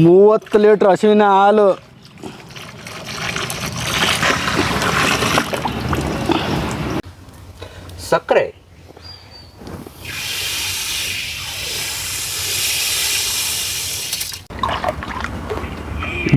30 litre ಹಸುವಿನ ಹಾಲು. ಸಕ್ಕರೆ.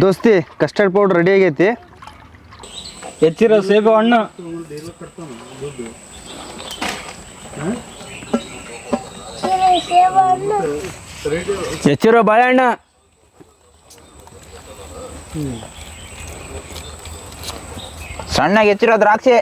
ದೋಸ್ತಿ ಕಸ್ಟರ್ಡ್ ಪೌಡರ್ ರೆಡಿ ಆಗೈತಿ. ಹೆಚ್ಚಿರೋ ಸೇಬು ಹಣ್ಣು, ಹೆಚ್ಚಿರೋ ಬಾಳೆಹಣ್ಣು, ಸಣ್ಣಗೆ ಹೆಚ್ಚಿರೋ ದ್ರಾಕ್ಷಿ,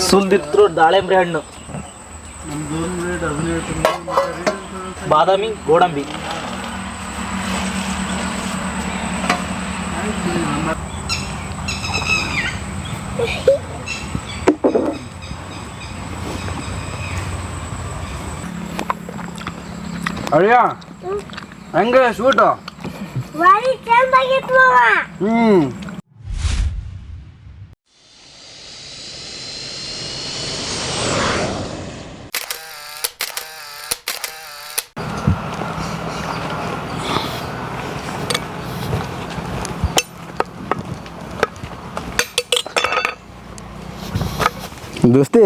ಸುಲ್ದಿದ್ರು ದಾಳಿಂಬ್ರೆ ಹಣ್ಣು, ಬಾದಾಮಿ, ಗೋಡಂಬಿ. ಅಳಿಯ ಹೆಂಗೆ ಸ್ವೀಟು? ದೋಸ್ತಿ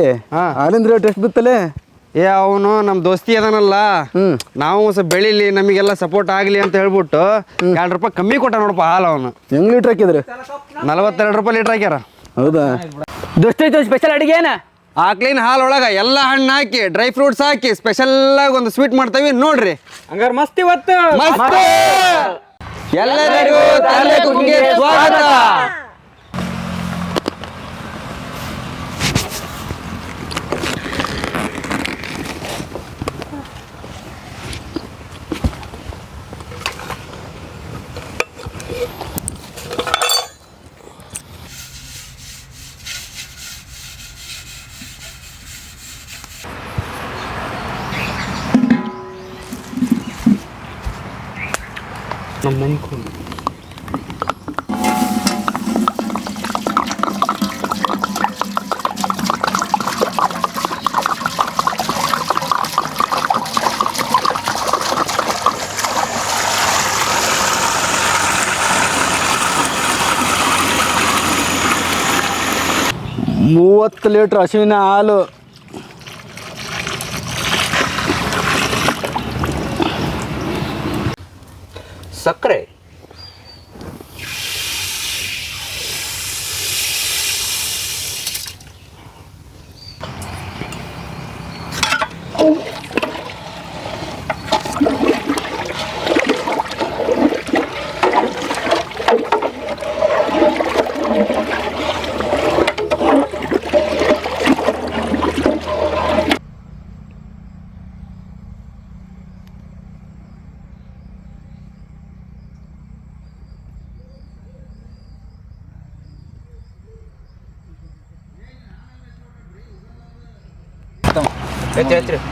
ಹಾಲಿಂದ ರೇಟ್ ಎಷ್ಟು ಬಿತ್ತಲೆ? ಅವನು ನಮ್ಮ ದೋಸ್ತಿ ಅದಾನಲ್ಲ, ನಾವು ಸ್ವಲ್ಪ ಬೆಳಿಲಿ, ನಮಗೆಲ್ಲ ಸಪೋರ್ಟ್ ಆಗಲಿ ಅಂತ ಹೇಳ್ಬಿಟ್ಟು 2 ರೂಪಾಯಿ ಕಮ್ಮಿ ಕೊಟ್ಟ ನೋಡಪ್ಪ ಹಾಲು. ಅವನು ಹೆಂಗ್ ಲೀಟ್ರ್ ಹಾಕಿದ್ರಿ? 42 ರೂಪಾಯಿ ಲೀಟ್ರ್ ಹಾಕ್ಯಾರ. ಹೌದಾ ದೋಸ್ತಿ ಸ್ಪೆಷಲ್ ಅಡಿಗೆ ಏನ? ಆಕ್ಲಿನ ಹಾಲು ಒಳಗೆ ಎಲ್ಲ ಹಣ್ಣು ಹಾಕಿ ಡ್ರೈ ಫ್ರೂಟ್ಸ್ ಹಾಕಿ ಸ್ಪೆಷಲ್ಲಾಗಿ ಒಂದು ಸ್ವೀಟ್ ಮಾಡ್ತೀವಿ ನೋಡ್ರಿ. ಹಂಗಾರ ಮಸ್ತ್ ಇವತ್ತು. ಎಲ್ಲರಿಗೂ ತಲೆ ಕುಕ್ಕಿಗೆ ಸ್ವಾಗತ. ನಮ್ಮ ಮನೆ 30 ಲೀಟ್ರ್ ಹಸುವಿನ ಹಾಲು. ಸಕ್ಕರೆ.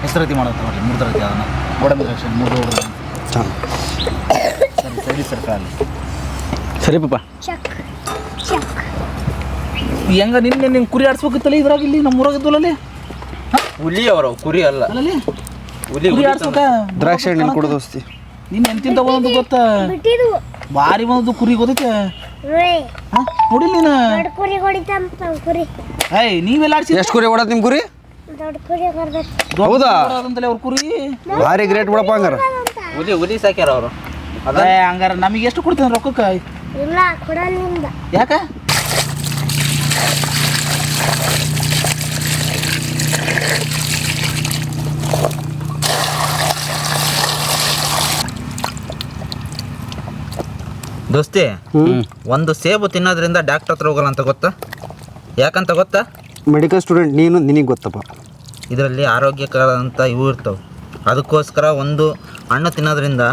ಹೆಸರತಿ ಮಾಡೋದು ನೋಡಿ, 3 ತರತಿ ಅದನ್ನು ಗೋಡಂಬಿ ದ್ರಾಕ್ಷಿ 3 ಹೊಡೆದು ಸರಿ ಸರ್ಕಾಲ ಸರಿ ಪಾಪ. ಹೆಂಗ ನಿನ್ನೆ ಕುರಿ ಆಡ್ಸ್ಬೇಕಿತ್ತಲ್ಲ ಇದ್ರಾಗ, ಇಲ್ಲಿ ನಮ್ಮ ಊರಾಗಿದ್ದಲ್ಲಿ ಹುಲಿ ಅವರು ಕುರಿ ಅಲ್ಲ, ಕುರಿ ಆಡ್ಸ್ಬೇಕ. ದ್ರಾಕ್ಷಿ ಹಣ್ಣು ಕೊಡು ದೋಸ್ತಿ. ನಿನ್ನ ಎಂತಿಂತ ಬಂದದ್ದು ಗೊತ್ತಾ? ಭಾರಿ ಬಂದದ್ದು ಕುರಿ ಗೊತ್ತೈತೆ ನೋಡಿ ನೀನು. ಏಯ್ ನೀವೆಲ್ಲ ಆಡ್ಸಿ ಎಷ್ಟು ಕುರಿ ಹೊಡತ್ ನಿಮ್ ಕುರಿ? ಹೌದಾ? ಅವ್ರ ಕುರಿ ಭಾರಿ ಗ್ರೇಟ್ ಬಿಡಪ್ಪ. ಹಂಗಾರ ಹುಲಿ ಸಾಕ್ಯಾರ ಅವರು. ಅದೇ ಹಂಗಾರ ನಮಗೆ ಎಷ್ಟು ಕೊಡ್ತೀನಿ ರೊಕ್ಕಕ್ಕೆ? ಯಾಕ? ದೋಸ್ತಿ, ಒಂದು ಸೇಬು ತಿನ್ನೋದ್ರಿಂದ ಡಾಕ್ಟರ್ ಹತ್ರ ಹೋಗಲ್ಲ ಅಂತ ಗೊತ್ತಾ? ಯಾಕಂತ ಗೊತ್ತಾ? ಮೆಡಿಕಲ್ ಸ್ಟೂಡೆಂಟ್ ನೀನು, ನಿನಗೆ ಗೊತ್ತಪ್ಪ. ಇದರಲ್ಲಿ ಆರೋಗ್ಯಕರದಂತ ಇವು ಇರ್ತವೆ. ಅದಕ್ಕೋಸ್ಕರ ಒಂದು ಹಣ್ಣು ತಿನ್ನೋದ್ರಿಂದ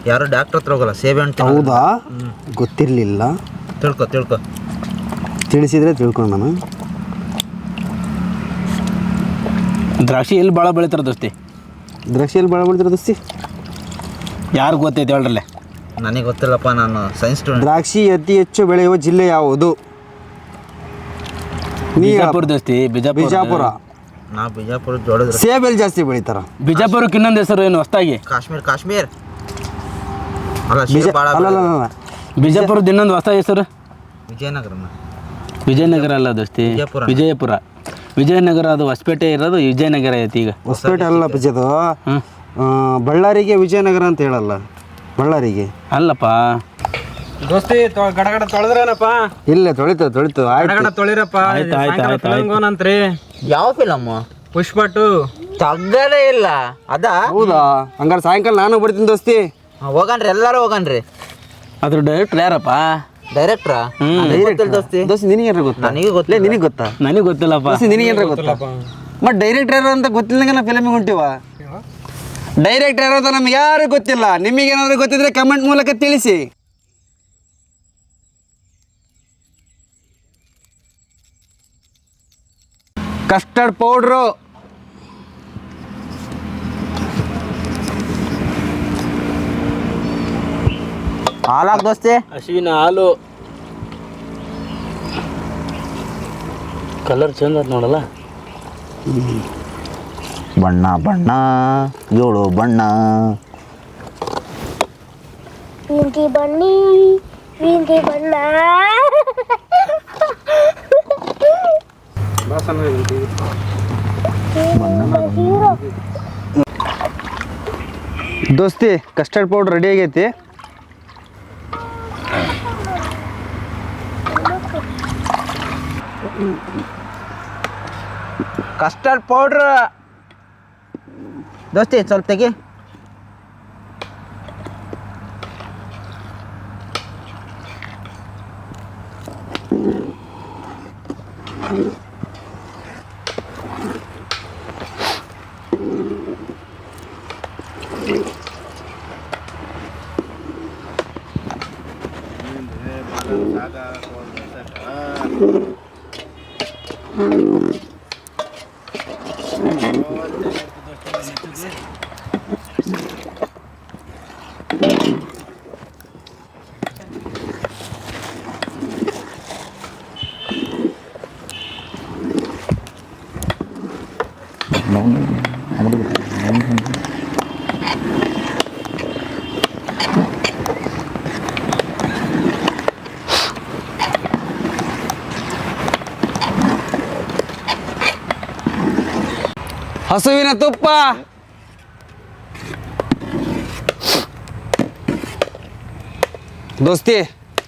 ಯಾರು ಡಾಕ್ಟರ್ ಹತ್ರ ಹೋಗಲ್ಲ. ಸೇಬೆ ಹಣ್ಣು. ಹೌದಾ? ಗೊತ್ತಿರಲಿಲ್ಲ. ತಿಳ್ಕೊ ತಿಳಿಸಿದ್ರೆ ತಿಳ್ಕೊಂಡು ನಾನು. ದ್ರಾಕ್ಷಿ ಎಲ್ಲಿ ಭಾಳ ಬೆಳಿತಾರೆ ದೋಸ್ತಿ? ದ್ರಾಕ್ಷಿ ಎಲ್ಲಿ ಭಾಳ ಬೆಳಿತಾರೆ ದೋಸ್ತಿ? ಯಾರು ಗೊತ್ತೈತೆ ಹೇಳ್ರಲ್ಲೇ? ನನಗೆ ಗೊತ್ತಿಲ್ಲಪ್ಪ, ನಾನು ಸೈನ್ಸ್ ಸ್ಟೂಡೆಂಟ್. ದ್ರಾಕ್ಷಿ ಅತಿ ಹೆಚ್ಚು ಬೆಳೆಯುವ ಜಿಲ್ಲೆ ಯಾವುದು? ಬಿಜಾಪುರ ದೋಸ್ತಿ, ಬಿಜಾಪುರ. ನಾ ಬಿಜಾಪುರ ಜೋಡಿದ್ರೆ ಸೇಬ್ ಎಲ್ಲಿ ಜಾಸ್ತಿ ಬೆಳಿತಾರ? ಬಿಜಾಪುರಕ್ಕೆ ಇನ್ನೊಂದು ಹೆಸರು ಏನು ಹೊಸ್ತಾಗಿ? ಕಾಶ್ಮೀರ್ ಅಲ್ಲ, ಸೇಬ್ ಭಾಳ ಅಲ್ಲ ಬಿಜಾಪುರದ ಇನ್ನೊಂದು ಹೊಸ ಹೆಸರು ವಿಜಯನಗರನ. ವಿಜಯನಗರ ಅಲ್ಲ ದೋಸ್ತಿ, ವಿಜಯಪುರ. ವಿಜಯಪುರ. ವಿಜಯನಗರ ಅದು ಹೊಸಪೇಟೆ ಇರೋದು, ವಿಜಯನಗರ ಐತಿ ಈಗ. ಹೊಸಪೇಟೆ ಅಲ್ಲ ಬಿಜದು. ಬಳ್ಳಾರಿಗೆ ವಿಜಯನಗರ ಅಂತ ಹೇಳಲ್ಲ, ಬಳ್ಳಾರಿಗೆ ಅಲ್ಲಪ್ಪ ದೋಸ್ತಿ ಗಡಗಡ ತೊಳೆದ್ರೇನಪ್ಪ? ಇಲ್ಲ ತೊಳಿತು ಗಡಗಡ ತೊಳಿರಪ್ಪ. ಅಂತ್ರಿ ಯಾವ ಫಿಲಮ್? ಪುಷ್ಪ 2 ತಗ್ಗದೇ ಇಲ್ಲ ಅದ. ಹೌದಾ? ಹಂಗಾರೆ ಸಾಯಂಕಾಲ ನಾನು ಬರ್ತೀನಿ ದೋಸ್ತಿ. ಹೋಗನ್ರಿ, ಎಲ್ಲರೂ ಹೋಗನ್ರಿ. ಅದ್ರ ಡೈರೆಕ್ಟರ್ ಯಾರಪ್ಪ? ಡೈರೆಕ್ಟ್ರಾ? ದೋಸ್ತಿ ದೋಸ್ತಿ ನಿನಗೇನ್ರ ಗೊತ್ತಾ? ನನಗೆ ಗೊತ್ತಿಲ್ಲ. ನಿನಗೆ ಗೊತ್ತಾ? ನನಗೆ ಗೊತ್ತಿಲ್ಲಪ್ಪ. ದೋಸ್ತಿ ನಿನಗೇನ್ರ ಗೊತ್ತಾ? ಮತ್ತೆ ಡೈರೆಕ್ಟರ್ ಯಾರು ಅಂತ ಗೊತ್ತಿಲ್ಲಂಗೆ ನಾವು ಫಿಲಮಿಗೆ ಹೊಂಟಿವ. ಡೈರೆಕ್ಟರ್ ಯಾರು ಅಂತ ನಮ್ಗೆ ಯಾರು ಗೊತ್ತಿಲ್ಲ. ನಿಮಗೇನಾದ್ರು ಗೊತ್ತಿದ್ರೆ ಕಮೆಂಟ್ ಮೂಲಕ ತಿಳಿಸಿ. ಕಸ್ಟರ್ಡ್ ಪೌಡ್ರು, ಹಾಲಾಕ್ ದೋಸ್ತಿ. ಹಸುವಿನ ಹಾಲು. ಕಲರ್ ಚೇಂಜ್ ಆಯ್ತು ನೋಡಲ್ಲ. ಬಣ್ಣ ಬಣ್ಣ 7 ಬಣ್ಣ. ವಿಂತಿ ಬಣ್ಣ. ದೋಸ್ತಿ ಕಸ್ಟರ್ಡ್ ಪೌಡರ್ ರೆಡಿ ಆಗೈತಿ. ಕಸ್ಟರ್ಡ್ ಪೌಡ್ರ್ ದೋಸ್ತಿ ಸ್ವಲ್ಪ ತೆಗಿ. ಹಸುವಿನ ತುಪ್ಪ. ದೋಸ್ತಿ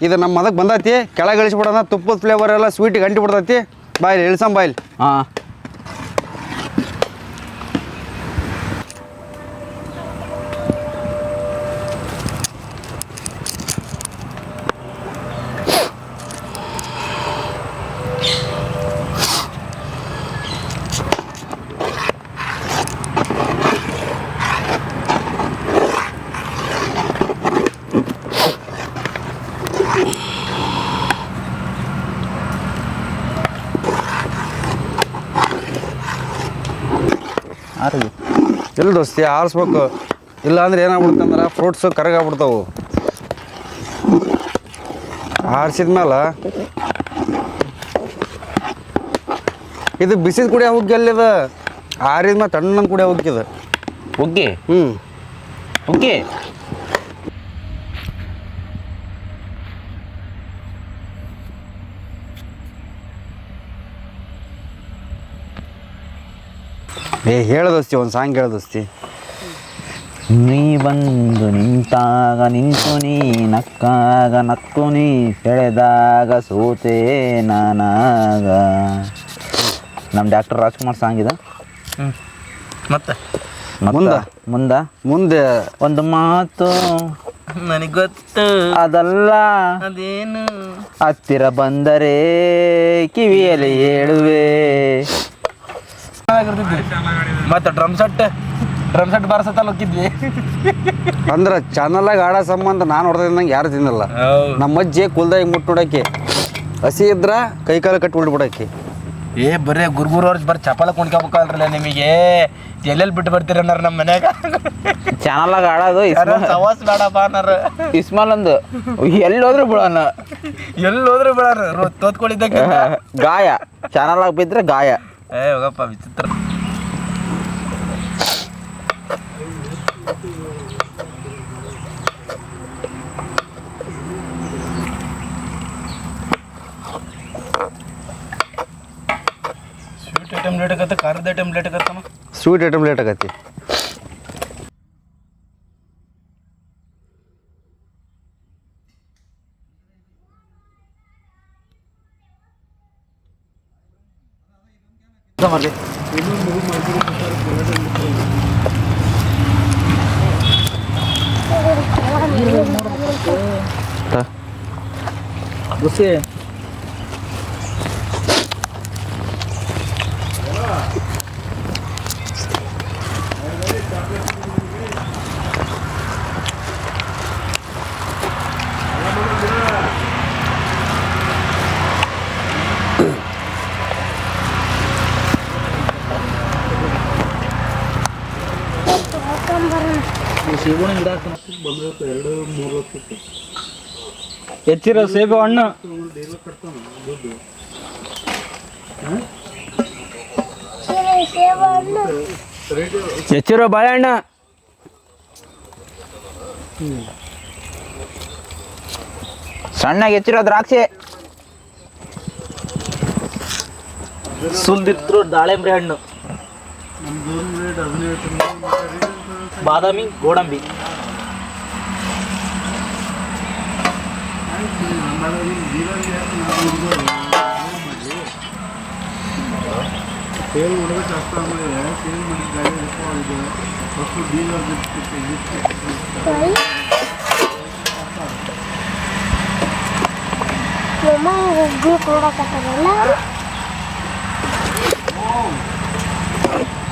ಇದು ನಮ್ಮ ಮದಕ್ಕೆ ಬಂದೈತಿ. ಕೆಳಗೆ ಇಳಿಸ್ಬಿಡೋಣ. ತುಪ್ಪದ ಫ್ಲೇವರ್ ಎಲ್ಲ ಸ್ವೀಟಿಗೆ ಅಂಟಿ ಬಿಡ್ತೈತಿ. ಬಾಯ್ಲಿ ಇಳ್ಸಂ ಬಾಯ್ಲಿ. ಹಾಂ, ಎಲ್ಲಿ ದೋಸ್ತಿ ಆರಿಸ್ಬೇಕು. ಇಲ್ಲ ಅಂದ್ರೆ ಏನಾಗ್ಬಿಡ್ತಂದ್ರೆ ಫ್ರೂಟ್ಸು ಕರಗಾಗ್ಬಿಡ್ತಾವು. ಆರಿಸಿದ್ಮೇಲೆ ಇದು ಬಿಸಿದ ಕುಡಿಯೋ ಹುಗ್ಗಿ ಅಲ್ಲಿದ. ಆರಿದ್ಮೇಲೆ ತಣ್ಣನ ಕುಡಿಯೋ ಹುಗ್ಗಿದ. ಹುಗ್ಗಿ. ಹ್ಞೂ ಹುಗ್ಗಿ. ಹೇಳು ದೋಸ್ತಿ, ಒಂದು ಸಾಂಗ್ ಹೇಳು ದೋಸ್ತಿ. ನೀ ಬಂದು ನಿಂತಾಗ ನಿಂತು ನೀ, ನಕ್ಕಾಗ ನಕ್ಕು ನೀ, ಸೆಳೆದಾಗ ಸೋತೆ ನಾನಾಗ. ನಮ್ಮ ಡಾಕ್ಟರ್ ರಾಜ್ಕುಮಾರ್ ಸಾಂಗ್ ಇದೆ. ಮತ್ತೆ ಮುಂದೆ ಒಂದು ಮಾತು ನನಗೆ ಗೊತ್ತು, ಅದಲ್ಲ ಅದೇನು ಹತ್ತಿರ ಬಂದರೆ ಕಿವಿಯಲ್ಲಿ ಹೇಳುವೆ. ಮತ್ತೆ ಡ್ರಮ್ ಸೆಟ್ ಬಾರಿಸತ್ತಲ್ಲ ಹೋಗಿದ್ವಿ. ಅಂದ್ರೆ ಚಾನಲಾಗ ಆಡೋ ಸಂಬಂಧ ನಾನು ಹೊಡೆದಂಗೆ ಯಾರು ತಿನ್ನಲ್ಲ. ನಮ್ಮ ಅಜ್ಜಿ ಕುಲ್ದಾಗಿ ಮುಟ್ಟು ನೋಡೋಕೆ, ಹಸಿ ಇದ್ರ ಕೈ ಕಾಲು ಕಟ್ಟಿ ಬಿಡ್ಬಿಡೋಕೆ. ಏ ಬರೇ ಗುರುಗುರು ಅವ್ರ ಚಪಲ ಕುಣ್ಕೋಬೇಕಲ್ರಲ್ಲ ನಿಮಗೆ ಎಲ್ಲೆಲ್ಲಿ ಬಿಟ್ಟು ಬರ್ತೀರ ಅನ್ನಾರ ನಮ್ಮ ಮನ್ಯಾಗ ಚಾನಲಾಗ ಆಡೋದು ಸವಾಸ್ ಬೇಡಪ್ಪ ಅನ್ನಾರ ಇಸ್ಮಾಲ್ ಒಂದು ಎಲ್ಲೋದ್ರೂ ಬಿಡೋಣ ಎಲ್ಲೋದ್ರೂ ಬೇಡ ತೋತ್ಕೊಂಡಿದ್ದಂಗೆ ಗಾಯ ಚಾನಲಾಗ ಬಿದ್ದರೆ ಗಾಯ. ಏ ಹೋಗಪ್ಪ ವಿಚಿತ್ರ. ಸ್ವೀಟ್ ಐಟಮ್ ಲೇಟ್ ಆಗತ್ತೆ, ಖಾರದ ಐಟಮ್ ಲೇಟ್ ಆಗತ್ತಮ್ಮ. ಸ್ವೀಟ್ ಐಟಮ್ ಲೇಟ್ ಆಗತ್ತಿ. ಗುಸ್ಸಿ ಹೆಚ್ಚಿರೋ ಸೇಬು ಹಣ್ಣು, ಹೆಚ್ಚಿರೋ ಬಾಳೆಹಣ್ಣ, ಸಣ್ಣಗೆ ಹೆಚ್ಚಿರೋ ದ್ರಾಕ್ಷಿ, ಸುಲ್ದಿತ್ತು ದಾಳಿಂಬ್ರೆ ಹಣ್ಣು, ಬಾದಾಮಿ, ಗೋಡಂಬಿ,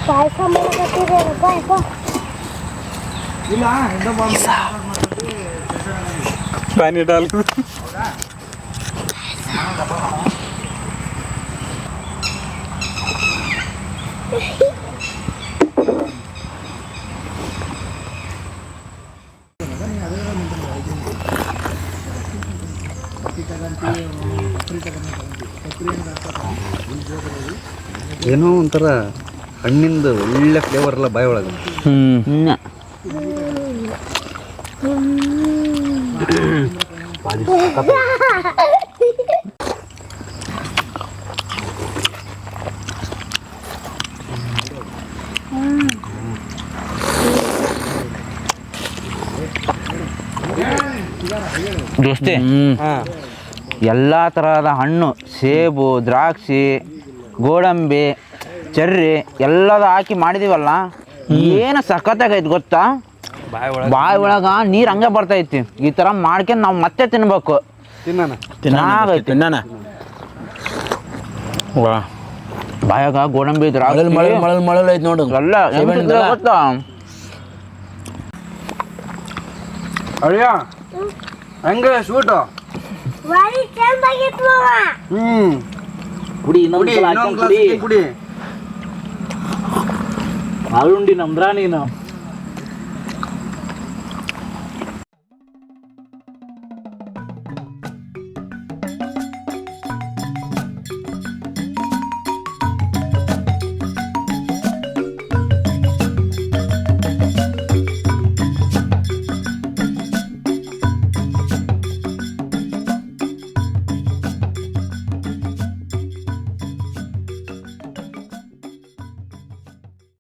ಪಾಯಸ ಮಾಡಕತ್ತಿದ್ದೇನೆ ಪಾಯಸ. ಪಾನಿ ಡಾಲ್ ಏನೋ ಒಂಥರ ಹಣ್ಣಿಂದ ಒಳ್ಳೆ ಫ್ಲೇವರ್ ಎಲ್ಲ ಬಾಯಿ ಒಳಗೆ. ದೋಸ್ತಿ ಎಲ್ಲ ತರಹದ ಹಣ್ಣು, ಸೇಬು, ದ್ರಾಕ್ಷಿ, ಗೋಡಂಬಿ, ಚೆರ್ರಿ ಎಲ್ಲದ ಹಾಕಿ ಮಾಡಿದೀವಲ್ಲ, ಏನು ಸಖತ್ತಾಗೈತಿ ಗೊತ್ತಾ. ಬಾಯಿ ಒಳಗ ನೀರು ಹಂಗೆ ಬರ್ತೈತಿ. ಈ ಥರ ಮಾಡ್ಕೊಂಡು ನಾವು ಮತ್ತೆ ತಿನ್ಬೇಕು. ಚೆನ್ನಾಗೈತಿ. ಬಾಯಾಗ ಗೋಡಂಬಿ, ದ್ರಾಕ್ಷಿ ಮಳೆ ಐತಿ ನೋಡು ಎಲ್ಲ ಗೊತ್ತಾ. ಅಳಿಯ ಹೆಂಗೆ ಸ್ವೀಟು? ಬಾರಿ ಚೆನ್ನಾಗಿತ್ತು ಮಾವ. ಕುಡಿ ಇನ್ನೊಂದು ಕುಡಿ ಆಲುಂಡಿ ನಮ್ದ್ರ ನೀನು